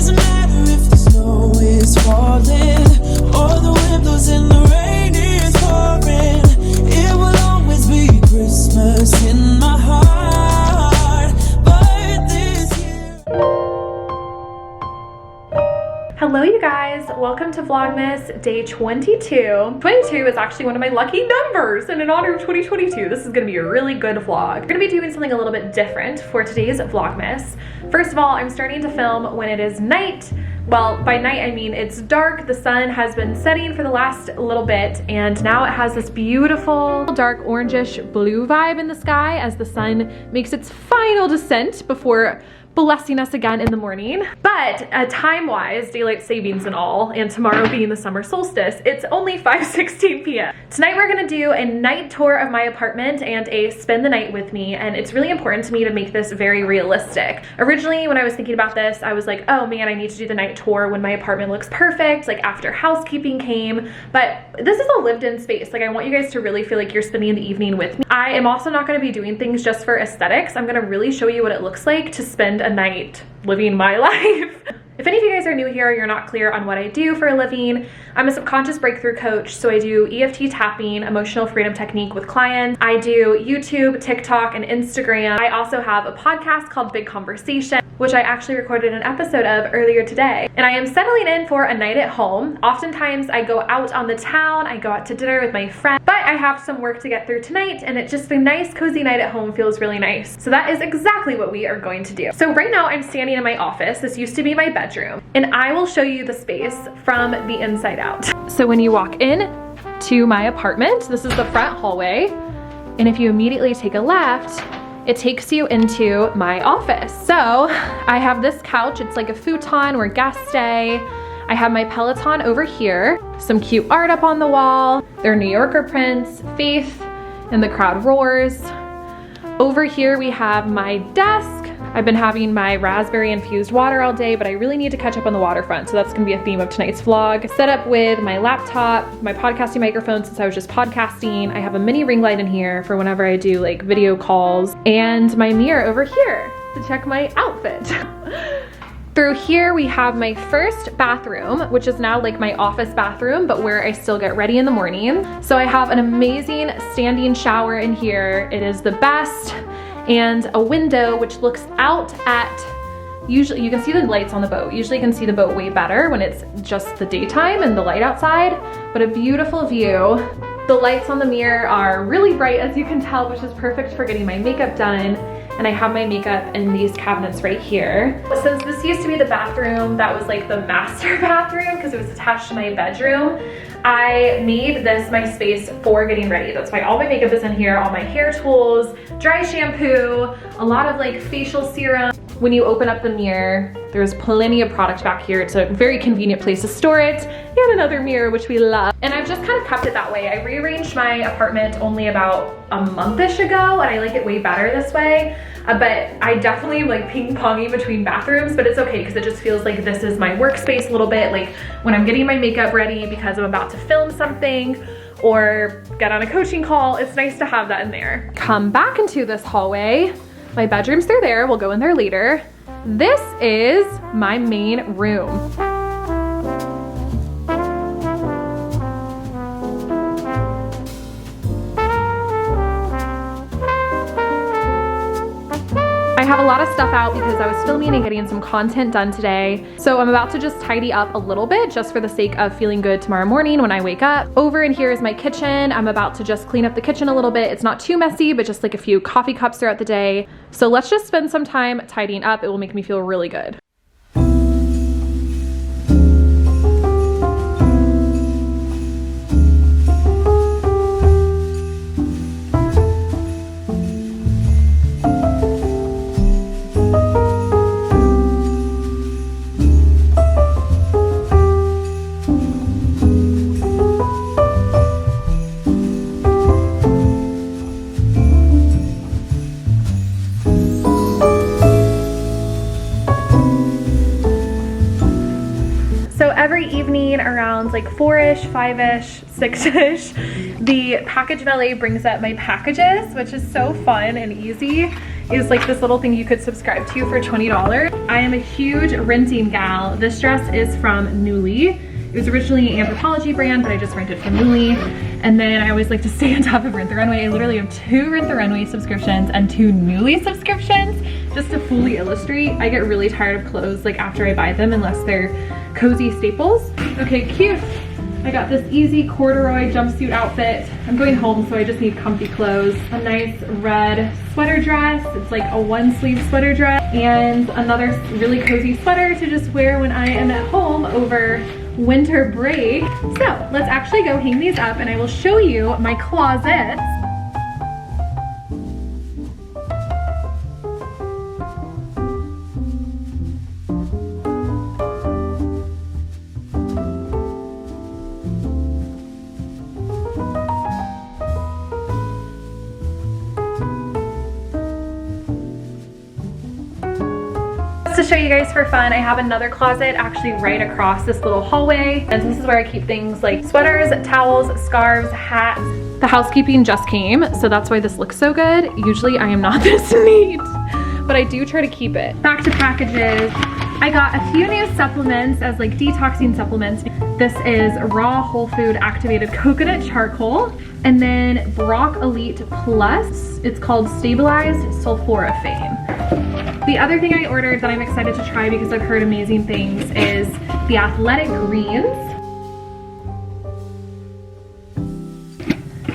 Doesn't matter if the snow is falling or the wind blows and the rain is pouring. It will always be Christmas in my heart. But this year. Hello you guys, welcome to Vlogmas day 22. 22 is actually one of my lucky numbers, and in honor of 2022, this is gonna be a really good vlog. We're gonna be doing something a little bit different for today's Vlogmas. First of all, I'm starting to film when it is night. Well, by night I mean it's dark, the sun has been setting for the last little bit, and now it has this beautiful dark orangish blue vibe in the sky as the sun makes its final descent before blessing us again in the morning. But time-wise, daylight savings and all, and tomorrow being the summer solstice, it's only 5:16 p.m. Tonight we're gonna do a night tour of my apartment and a spend the night with me, and it's really important to me to make this very realistic. Originally, when I was thinking about this, I was like, oh man, I need to do the night tour when my apartment looks perfect, like after housekeeping came, but this is a lived-in space. Like, I want you guys to really feel like you're spending the evening with me. I am also not gonna be doing things just for aesthetics. I'm gonna really show you what it looks like to spend a night living my life. If any of you guys are new here, you're not clear on what I do for a living, I'm a subconscious breakthrough coach, so I do EFT tapping, emotional freedom technique with clients. I do YouTube, TikTok, and Instagram. I also have a podcast called Big Conversation, which I actually recorded an episode of earlier today. And I am settling in for a night at home. Oftentimes I go out on the town, I go out to dinner with my friends, but I have some work to get through tonight, and it's just a nice cozy night at home feels really nice. So that is exactly what we are going to do. So right now I'm standing in my office. This used to be my bedroom, and I will show you the space from the inside out. So when you walk in to my apartment, this is the front hallway, and if you immediately take a left, it takes you into my office. So I have this couch, it's like a futon where guests stay. I have my Peloton over here, some cute art up on the wall. They're New Yorker prints, Faith, and the crowd roars. Over here we have my desk. I've been having my raspberry infused water all day, but I really need to catch up on the waterfront, so that's gonna be a theme of tonight's vlog. Set up with my laptop, my podcasting microphone since I was just podcasting. I have a mini ring light in here for whenever I do like video calls, and my mirror over here to check my outfit. Through here we have my first bathroom, which is now like my office bathroom, but where I still get ready in the morning. So I have an amazing standing shower in here. It is the best. And a window which looks out at, usually you can see the lights on the boat. Usually you can see the boat way better when it's just the daytime and the light outside, but a beautiful view. The lights on the mirror are really bright, as you can tell, which is perfect for getting my makeup done. And I have my makeup in these cabinets right here. Since this used to be the bathroom that was like the master bathroom because it was attached to my bedroom, I made this my space for getting ready. That's why all my makeup is in here, all my hair tools, dry shampoo, a lot of like facial serum. When you open up the mirror, there's plenty of product back here. It's a very convenient place to store it. And another mirror, which we love. And I've just kind of kept it that way. I rearranged my apartment only about a month-ish ago, and I like it way better this way. But I definitely like ping-ponging between bathrooms, but it's okay because it just feels like this is my workspace a little bit. Like when I'm getting my makeup ready because I'm about to film something or get on a coaching call, it's nice to have that in there. Come back into this hallway. My bedroom's through there, we'll go in there later. This is my main room. I have a lot of stuff out because I was filming and getting some content done today. So I'm about to just tidy up a little bit just for the sake of feeling good tomorrow morning when I wake up. Over in here is my kitchen. I'm about to just clean up the kitchen a little bit. It's not too messy, but just like a few coffee cups throughout the day. So let's just spend some time tidying up. It will make me feel really good. Around like 4-ish, 5-ish, 6-ish, the package valet brings up my packages, which is so fun and easy. is like this little thing you could subscribe to for $20. I am a huge renting gal. This dress is from Nuuly. It was originally an Anthropologie brand, but I just rented from Nuuly. And then I always like to stay on top of Rent the Runway. I literally have 2 Rent the Runway subscriptions and 2 Nuuly subscriptions. Just to fully illustrate, I get really tired of clothes like after I buy them unless they're cozy staples. Okay, cute. I got this easy corduroy jumpsuit outfit. I'm going home, so I just need comfy clothes. A nice red sweater dress. It's like a 1-sleeve sweater dress. And another really cozy sweater to just wear when I am at home over winter break. So let's actually go hang these up and I will show you my closet. To show you guys for fun, I have another closet actually right across this little hallway, and this is where I keep things like sweaters, towels, scarves, hats. The housekeeping just came, so that's why this looks so good. Usually I am not this neat, but I do try to keep it. Back to packages. I got a few new supplements as like detoxing supplements. This is raw whole food activated coconut charcoal, and then Brock Elite Plus. It's called Stabilized Sulforaphane. The other thing I ordered that I'm excited to try because I've heard amazing things is the Athletic Greens.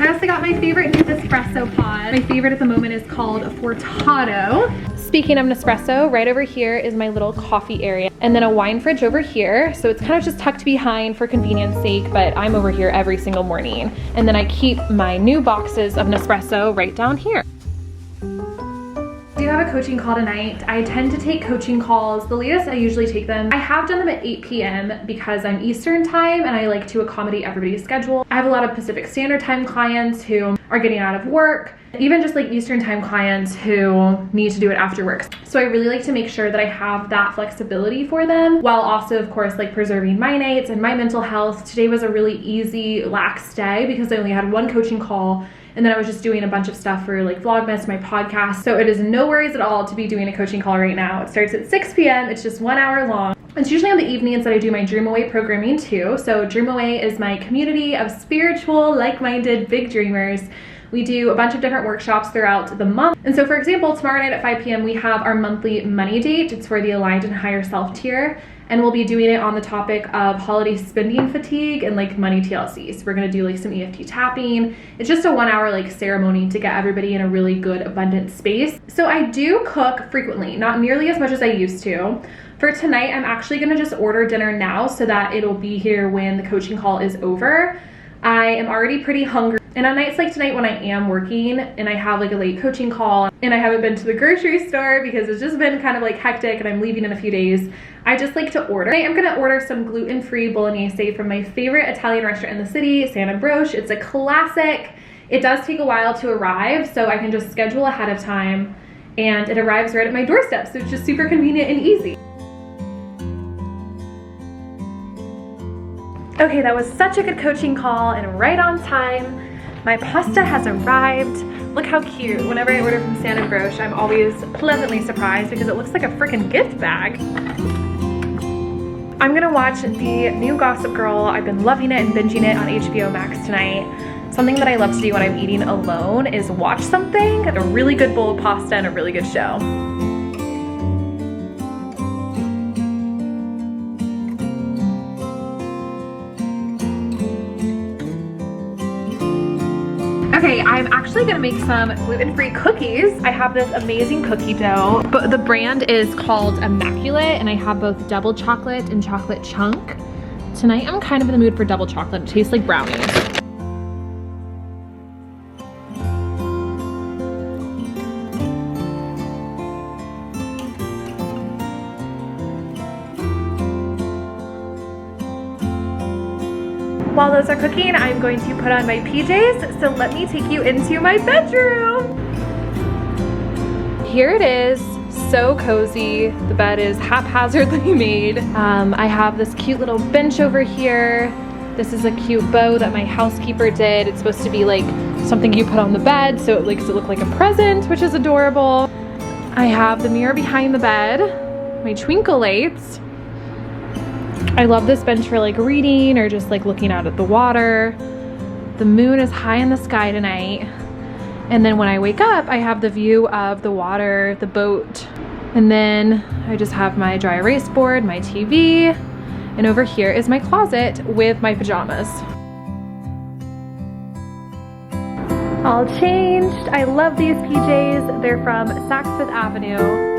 I also got my favorite new Nespresso pod. My favorite at the moment is called Fortato. Speaking of Nespresso, right over here is my little coffee area, and then a wine fridge over here. So it's kind of just tucked behind for convenience sake, but I'm over here every single morning. And then I keep my new boxes of Nespresso right down here. I do have a coaching call tonight. I tend to take coaching calls. The latest I usually take them, I have done them at 8 p.m. because I'm Eastern time and I like to accommodate everybody's schedule. I have a lot of Pacific Standard Time clients who are getting out of work, even just like Eastern time clients who need to do it after work. So I really like to make sure that I have that flexibility for them while also of course like preserving my nights and my mental health. Today was a really easy, lax day because I only had 1 coaching call. And then I was just doing a bunch of stuff for like Vlogmas, my podcast. So it is no worries at all to be doing a coaching call right now. It starts at 6 p.m. It's just 1 hour long. It's usually on the evenings that I do my Dream Away programming too. So Dream Away is my community of spiritual, like-minded, big dreamers. We do a bunch of different workshops throughout the month. And so for example, tomorrow night at 5 p.m. we have our monthly money date. It's for the Aligned and Higher Self tier. And we'll be doing it on the topic of holiday spending fatigue and like money TLC. So we're gonna do like some EFT tapping. It's just a 1 hour like ceremony to get everybody in a really good abundant space. So I do cook frequently, not nearly as much as I used to. For tonight, I'm actually gonna just order dinner now so that it'll be here when the coaching call is over. I am already pretty hungry. And on nights like tonight when I am working and I have like a late coaching call and I haven't been to the grocery store because it's just been kind of like hectic and I'm leaving in a few days, I just like to order. I'm gonna order some gluten-free bolognese from my favorite Italian restaurant in the city, San Ambrose. It's a classic. It does take a while to arrive, so I can just schedule ahead of time and it arrives right at my doorstep. So it's just super convenient and easy. Okay, that was such a good coaching call and right on time. My pasta has arrived. Look how cute. Whenever I order from San Ambrose, I'm always pleasantly surprised because it looks like a freaking gift bag. I'm gonna watch the new Gossip Girl. I've been loving it and binging it on HBO Max tonight. Something that I love to do when I'm eating alone is watch something, a really good bowl of pasta and a really good show. Okay, I'm actually gonna make some gluten-free cookies. I have this amazing cookie dough, but the brand is called Immaculate, and I have both double chocolate and chocolate chunk. Tonight, I'm kind of in the mood for double chocolate. It tastes like brownies. While those are cooking, I'm going to put on my PJs, so let me take you into my bedroom. Here it is, so cozy. The bed is haphazardly made. I have this cute little bench over here. This is a cute bow that my housekeeper did. It's supposed to be like something you put on the bed so it makes it look like a present, which is adorable. I have the mirror behind the bed, my twinkle lights. I love this bench for like reading or just like looking out at the water. The moon is high in the sky tonight. And then when I wake up, I have the view of the water, the boat. And then I just have my dry erase board, my TV, and over here is my closet with my pajamas. All changed. I love these PJs. They're from Saks Fifth Avenue.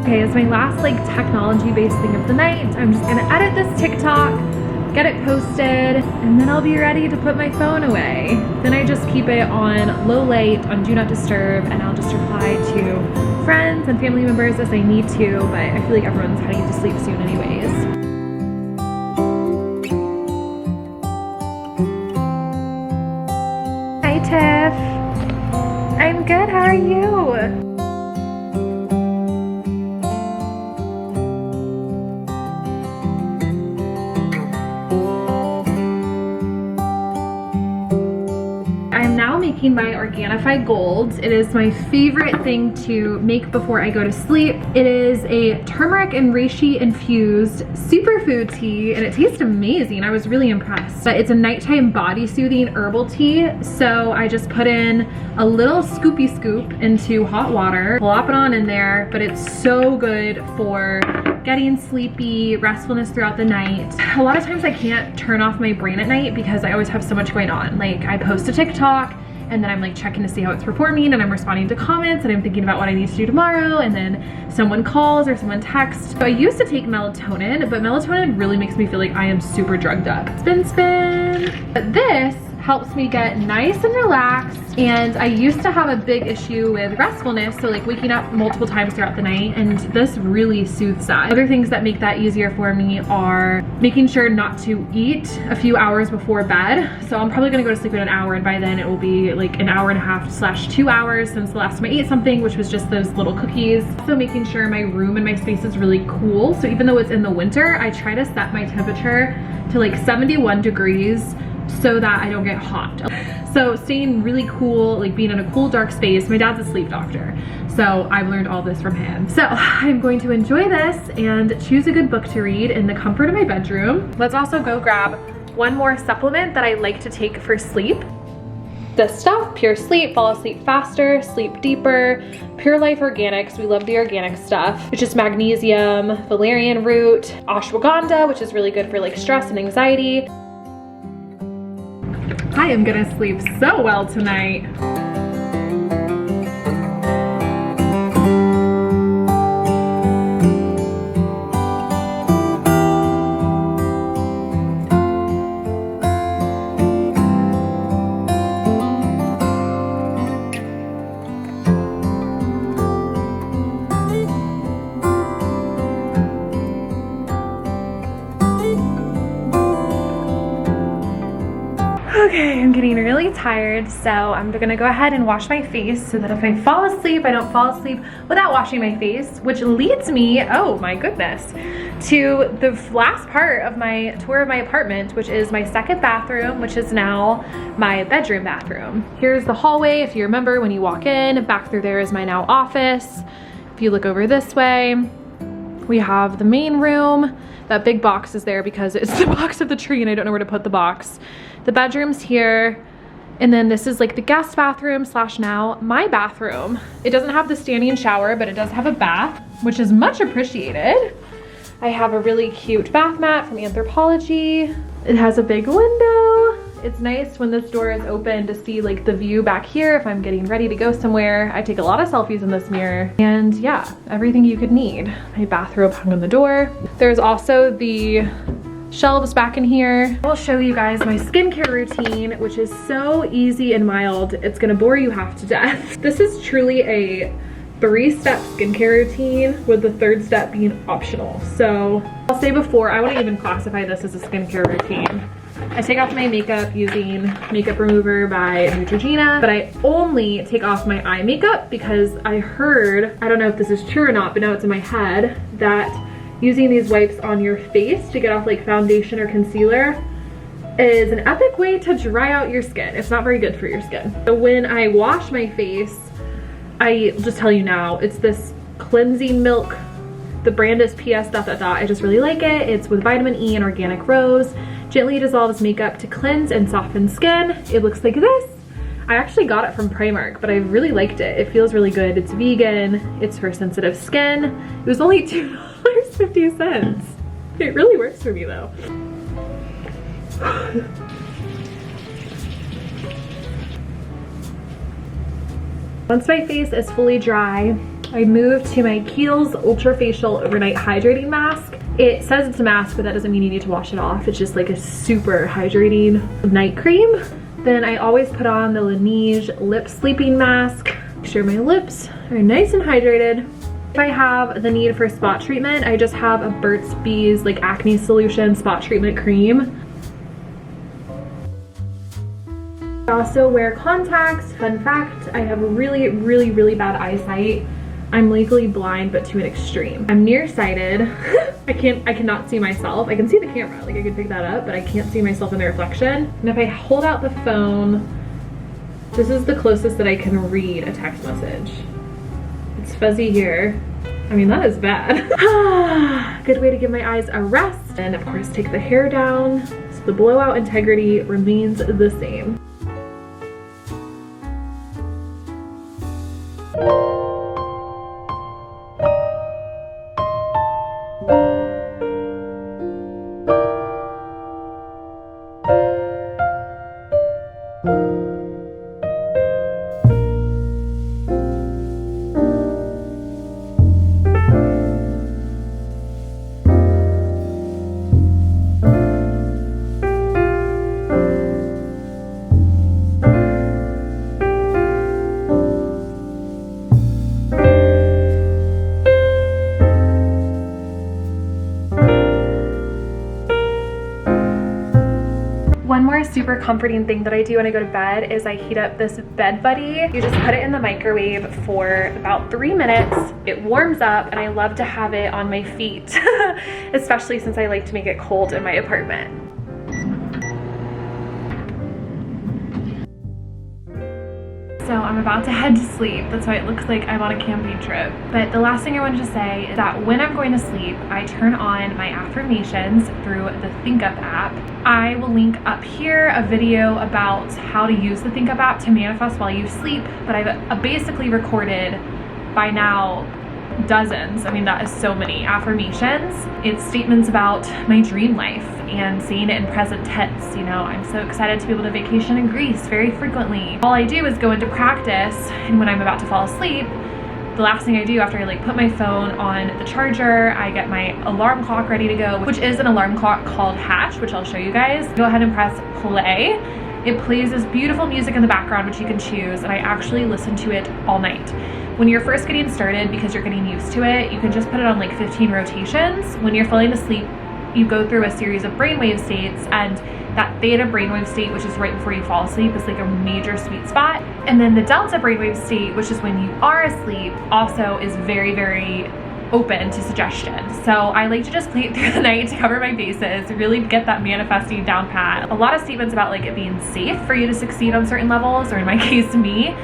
Okay, as my last like technology-based thing of the night, I'm just gonna edit this TikTok, get it posted, and then I'll be ready to put my phone away. Then I just keep it on low light, on do not disturb, and I'll just reply to friends and family members as I need to, but I feel like everyone's heading to sleep soon anyways. Hi Tiff. I'm good, how are you? Making my Organifi Golds. It is my favorite thing to make before I go to sleep. It is a turmeric and reishi infused superfood tea and it tastes amazing. I was really impressed. It's a nighttime body soothing herbal tea. So I just put in a little scoopy scoop into hot water, plop it on in there, but it's so good for getting sleepy, restfulness throughout the night. A lot of times I can't turn off my brain at night because I always have so much going on. Like I post a TikTok and then I'm like checking to see how it's performing and I'm responding to comments and I'm thinking about what I need to do tomorrow and then someone calls or someone texts. So I used to take melatonin, but melatonin really makes me feel like I am super drugged up. Spin, spin. But this helps me get nice and relaxed. And I used to have a big issue with restfulness, so like waking up multiple times throughout the night, and this really soothes that. Other things that make that easier for me are making sure not to eat a few hours before bed. So I'm probably gonna go to sleep in an hour, and by then it will be like an hour and a half / 2 hours since the last time I ate something, which was just those little cookies. Also making sure my room and my space is really cool. So even though it's in the winter, I try to set my temperature to like 71 degrees so that I don't get hot. So staying really cool, like being in a cool, dark space. My dad's a sleep doctor, so I've learned all this from him. So I'm going to enjoy this and choose a good book to read in the comfort of my bedroom. Let's also go grab one more supplement that I like to take for sleep. This stuff, Pure Sleep, fall asleep faster, sleep deeper, Pure Life Organics, we love the organic stuff. It's just magnesium, valerian root, ashwagandha, which is really good for like stress and anxiety. I am gonna sleep so well tonight. Okay, I'm getting really tired, so I'm gonna go ahead and wash my face so that if I fall asleep, I don't fall asleep without washing my face, which leads me, oh my goodness, to the last part of my tour of my apartment, which is my second bathroom, which is now my bedroom bathroom. Here's the hallway, if you remember when you walk in. Back through there is my now office. If you look over this way, we have the main room. That big box is there because it's the box of the tree and I don't know where to put the box. The bedroom's here, and then this is like the guest bathroom / now my bathroom. It doesn't have the standing shower, but it does have a bath, which is much appreciated. I have a really cute bath mat from Anthropologie. It has a big window. It's nice when this door is open to see like the view back here if I'm getting ready to go somewhere. I take a lot of selfies in this mirror. And yeah, everything you could need. My bathrobe hung on the door. There's also the shelves back in here. I'll show you guys my skincare routine, which is so easy and mild. It's gonna bore you half to death. This is truly a 3-step skincare routine with the 3rd step being optional. So I'll say before, I wouldn't even classify this as a skincare routine. I take off my makeup using makeup remover by Neutrogena, but I only take off my eye makeup because I heard, I don't know if this is true or not, but now it's in my head, that using these wipes on your face to get off like foundation or concealer is an epic way to dry out your skin. It's not very good for your skin. So when I wash my face, I'll just tell you now, it's this cleansing milk. The brand is PS ... I just really like it. It's with vitamin E and organic rose. Gently dissolves makeup to cleanse and soften skin. It looks like this. I actually got it from Primark, but I really liked it. It feels really good. It's vegan. It's for sensitive skin. It was only $2.50. It really works for me though. Once my face is fully dry, I move to my Kiehl's Ultra Facial Overnight Hydrating Mask. It says it's a mask, but that doesn't mean you need to wash it off. It's just like a super hydrating night cream. Then I always put on the Laneige Lip Sleeping Mask. Make sure my lips are nice and hydrated. If I have the need for spot treatment, I just have a Burt's Bees like acne solution spot treatment cream. I also wear contacts. Fun fact, I have really bad eyesight. I'm legally blind, but to an extreme. I'm nearsighted. I cannot see myself. I can see the camera, like I can pick that up, but I can't see myself in the reflection. And if I hold out the phone, this is the closest that I can read a text message. It's fuzzy here. I mean, that is bad. Good way to give my eyes a rest. And of course, take the hair down so the blowout integrity remains the same. One more super comforting thing that I do when I go to bed is I heat up this Bed Buddy. You just put it in the microwave for about 3 minutes. It warms up and I love to have it on my feet, especially since I like to make it cold in my apartment. So I'm about to head to sleep. That's why it looks like I'm on a camping trip. But the last thing I wanted to say is that when I'm going to sleep, I turn on my affirmations through the ThinkUp app. I will link up here a video about how to use the ThinkUp app to manifest while you sleep. But I've basically recorded by now dozens, I mean that is so many affirmations. It's statements about my dream life and saying it in present tense. You know, I'm so excited to be able to vacation in Greece very frequently. All I do is go into practice, and when I'm about to fall asleep, the last thing I do after I like put my phone on the charger, I get my alarm clock ready to go, which is an alarm clock called Hatch, which I'll show you guys. Go ahead and press play. It plays this beautiful music in the background, which you can choose, and I actually listen to it all night. When you're first getting started, because you're getting used to it, you can just put it on like 15 rotations. When you're falling asleep, you go through a series of brainwave states, and that theta brainwave state, which is right before you fall asleep, is like a major sweet spot. And then the delta brainwave state, which is when you are asleep, also is very open to suggestion. So I like to just play it through the night to cover my bases, really get that manifesting down pat. A lot of statements about like it being safe for you to succeed on certain levels, or in my case, me.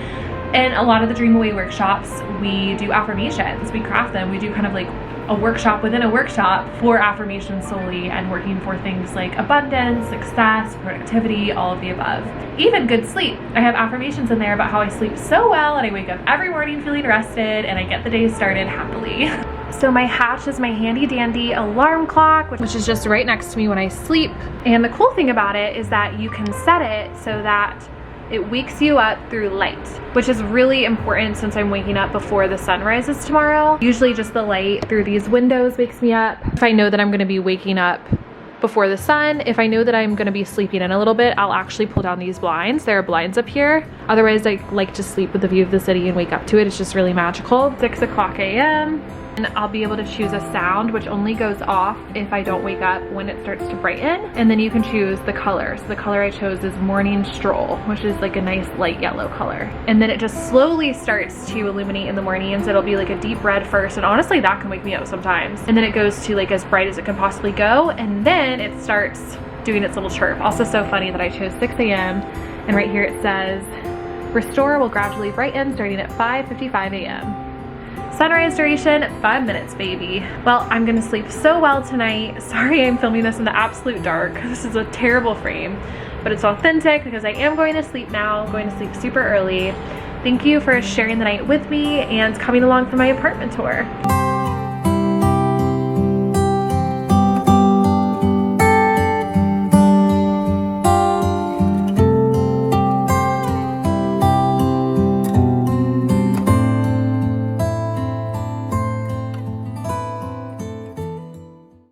And a lot of the Dream Away workshops, we do affirmations, we craft them, we do kind of like a workshop within a workshop for affirmations solely and working for things like abundance, success, productivity, all of the above. Even good sleep. I have affirmations in there about how I sleep so well and I wake up every morning feeling rested and I get the day started happily. So my Hatch is my handy dandy alarm clock, which is just right next to me when I sleep. And the cool thing about it is that you can set it so that it wakes you up through light, which is really important since I'm waking up before the sun rises tomorrow. Usually just the light through these windows wakes me up. If I know that I'm gonna be waking up before the sun, if I know that I'm gonna be sleeping in a little bit, I'll actually pull down these blinds. There are blinds up here. Otherwise, I like to sleep with the view of the city and wake up to it. It's just really magical. 6 o'clock a.m. And I'll be able to choose a sound, which only goes off if I don't wake up when it starts to brighten. And then you can choose the color. So the color I chose is Morning Stroll, which is like a nice light yellow color. And then it just slowly starts to illuminate in the mornings. It'll be like a deep red first. And honestly, that can wake me up sometimes. And then it goes to like as bright as it can possibly go. And then it starts doing its little chirp. Also so funny that I chose 6 a.m. And right here it says, restore will gradually brighten starting at 5:55 a.m. Sunrise duration, 5 minutes, baby. Well, I'm gonna sleep so well tonight. Sorry I'm filming this in the absolute dark. This is a terrible frame, but it's authentic because I am going to sleep now. I'm going to sleep super early. Thank you for sharing the night with me and coming along for my apartment tour.